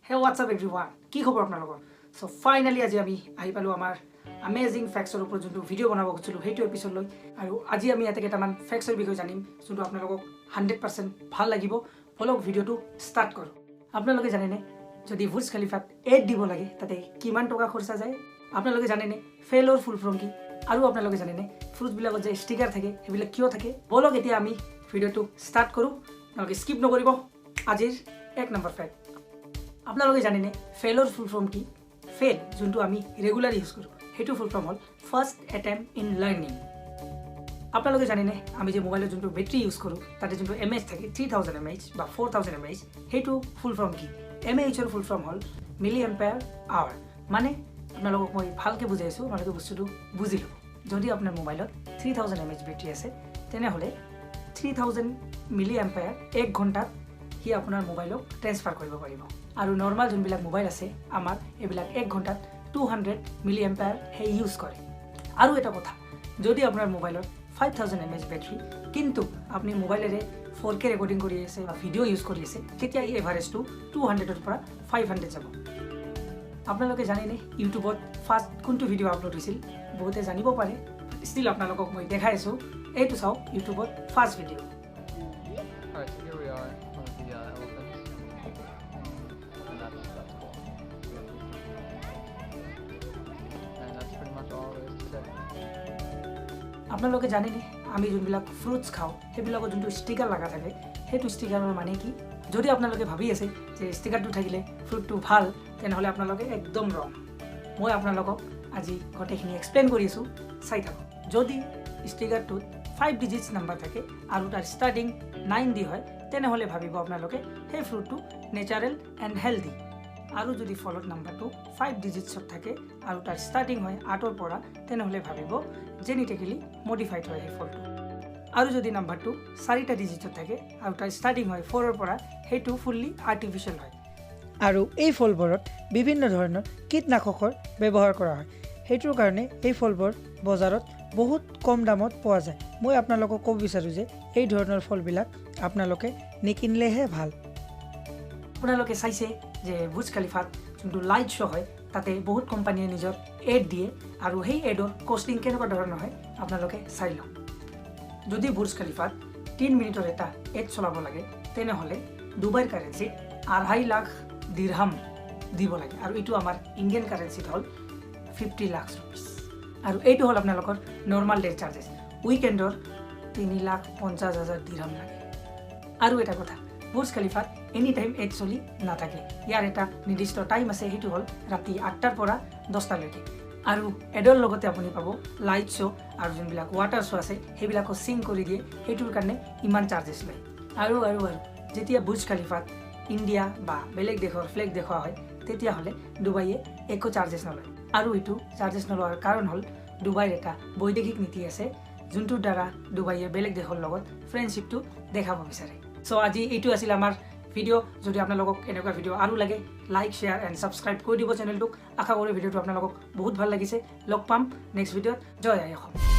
Hey, what's up everyone? কি খবৰ আপোনালোকৰ? So finally আজি আমি আহি পালো আমাৰ Amazing Facts ৰ ওপৰত যোনটো ভিডিও বনাব খুজিছিলো সেইটো এপিসোড লৈ আৰু আজি আমি ইয়াতে কেইটামান ফ্যাক্টছৰ বিষয়ে জানিম যোনটো আপোনালোকক 100% ভাল লাগিব। ফলক ভিডিওটো ষ্টাৰ্ট কৰো। আপোনালোকে জানেনে যদি বুৰ্জ খলিফাত এড দিব লাগে তাতে কিমান টকা খৰচা যায়? আপোনালোকে জানেনে ফেলৰ ফুল ফৰ্ম কি? আৰু আপোনালোকে জানেনে ফ্ৰুট বিলাকত যে ষ্টিকাৰ থাকে সেইবিলাক কিয় থাকে? বলক এতিয়া আমি ভিডিওটো ষ্টাৰ্ট কৰো। আপোনালোকে স্কিপ নকৰিব। আজিৰ 1 নম্বৰ ফ্যাক্ট আপোনালোকে জানেনে ফেলৰ ফুল ফৰ্ম কি? ফেল যোনটো আমি ৰেগুলাৰ ইউজ কৰো হেতু ফুল form hall first attempt in learning. আপোনালোকে জানেনে আমি যে মোবাইলৰ যোনটো বেটাৰি ইউজ কৰো তাতে যোনটো এমএএইচ থাকে 3000 এমএএইচ বা 4000 এমএএইচ হেতু ফুল ফৰ্ম কি? এমএএইচ ৰ ফুল ফৰ্ম হল মিলি এম্পায়াৰ আৱাৰ। মানে আপোনালোকক মই ভালকে বুজাইছো আপোনালোকে বস্তুটো বুজি লব। যদি আপোনাৰ মোবাইলত 3000 এমএএইচ বেটাৰি আছে তেনেহলে 3000 মিলি এম্পায়াৰ 1 ঘণ্টাত হি আপোনাৰ মোবাইলক ট্ৰান্সফাৰ কৰিব পাৰিব। আৰু নৰ্মাল যোনবিলাক মোবাইল আছে আমাৰ এবিলাক 1 ঘণ্টাত 200 মিলি এম্পায়াৰ হে ইউজ কৰে। আৰু এটা কথা যদি আপোনাৰ মোবাইলত 5000 এমএএইচ বেটাৰি কিন্তু আপুনি মোবাইলেৰে 4K ৰেকৰ্ডিং কৰি আছে বা ভিডিও ইউজ কৰি আছে তেতিয়া এই এভাৰেজটো 200 ৰ পৰা 500 যাব। আপোনালোকে জানেনে ইউটিউবত ফাৰ্স্ট কোনটো ভিডিও আপলোড হৈছিল? বহুতে জানিব পাৰে ষ্টিল আপোনালোকক মই দেখাই আছো। এইটো চাওক ইউটিউবত first video. Alright, so here we are, one of the elephants, and that's cool. And that's pretty much all there is to say. আপোনালোকে জানেনে আমি যোনবিলাক ফ্ৰুটছ খাওঁ সেইবিলাকৰ যোনটো ষ্টিকাৰ লগা থাকে সেইটো ষ্টিকাৰৰ মানে কি? যদি আপোনালোকে ভাবি আছে যে ষ্টিকাৰটো থাকিলে ফ্ৰুটটো ভাল তেনেহলে আপোনালোকে একদম ৰং। মই আপোনালোকক আজি গোটেইখিনি এক্সপ্লেইন কৰি আছো, চাই থাকক। যদি ষ্টিকাৰটোত 5 ডিজিটছ নাম্বাৰ থাকে আৰু তাৰ ষ্টাৰ্টিং 9 দি হয় তেনেহলে ভাবিব আপোনালোকে সেই ফ্ৰুটটো নেচাৰেল এণ্ড হেলদি। আৰু যদি ফলত নাম্বাৰটো 5 ডিজিটছত থাকে আৰু তাৰ ষ্টাৰ্টিং হয় 8 ৰ পৰা তেনেহলে ভাবিব জেনেটিক্যালি মডিফাইড হয় সেই ফলটো। আৰু যদি নাম্বাৰটো 4টা ডিজিটত থাকে আৰু তাৰ ষ্টাৰ্টিং হয় 4 ৰ পৰা সেইটো ফুললি আৰ্টিফিচিয়েল হয়। আৰু এই ফলবোৰত বিভিন্ন ধৰণৰ কীটনাশকৰ ব্যৱহাৰ কৰা হয়। সেইটোৰ কাৰণে এই ফলবোৰ বজাৰত বহুত কম দামত পোৱা যায়। মই আপোনালোকক ক'ব বিচাৰো যে এই ধৰণৰ ফলবিলাক আপোনালোকে নিকিনিলেহে ভাল। আপোনালোকে চাইছে যে বুৰ্জ খলিফাত যোনটো লাইট শ্ব' হয় তাতে বহুত কোম্পানীয়ে নিজৰ এড দিয়ে আৰু সেই এডৰ কষ্টিং কেনেকুৱা ধৰণৰ হয় আপোনালোকে চাই লওক। যদি বুৰ্জ খলিফাত 3 মিনিটৰ এটা এড চলাব লাগে তেনেহলে ডুবাইৰ কাৰেন্সি 2.5 লাখ দিৰহাম দিব লাগে আৰু এইটো আমাৰ ইণ্ডিয়ান কাৰেন্সিত হ'ল 50 লাখ ৰুপিজ। আৰু এইটো হ'ল আপোনালোকৰ নৰ্মাল ডে চাৰ্জেছ। উইকেণ্ডৰ 3,50,000 দিৰহাম লাগে। আৰু এটা কথা বুৰ্জ খলিফাত এনি টাইম এড চলি নাথাকে। ইয়াৰ এটা নিৰ্দিষ্ট টাইম আছে সেইটো হ'ল ৰাতি 8টাৰ পৰা 10টালৈকে। আৰু এডৰ লগতে আপুনি পাব লাইট শ্ব' আৰু যোনবিলাক ৱাটাৰ শ্ব' আছে সেইবিলাকো চিং কৰি দিয়ে, সেইটোৰ কাৰণে ইমান চাৰ্জেছ লয়। আৰু যেতিয়া বুৰ্জ খলিফাত ইণ্ডিয়া বা বেলেগ দেশৰ ফ্লেগ দেখুওৱা হয় তেতিয়াহ'লে ডুবাইয়ে একো চাৰ্জেছ নলয়। আৰু এইটো চাৰ্জেছ নলোৱাৰ কাৰণ হ'ল ডুবাইৰ এটা বৈদেশিক নীতি আছে যোনটোৰ দ্বাৰা ডুবাইয়ে বেলেগ দেশৰ লগত ফ্ৰেণ্ডশ্বিপটো দেখাব বিচাৰে। চ' আজি এইটো আছিল আমাৰ ভিডিঅ'। যদি আপোনালোকক এনেকুৱা ভিডিঅ' আৰু লাগে লাইক শ্বেয়াৰ এণ্ড ছাবস্ক্ৰাইব কৰি দিব চেনেলটোক। আশা কৰোঁ ভিডিঅ'টো আপোনালোকক বহুত ভাল লাগিছে। লগ পাম নেক্সট ভিডিঅ'ত। জয় আই অসম।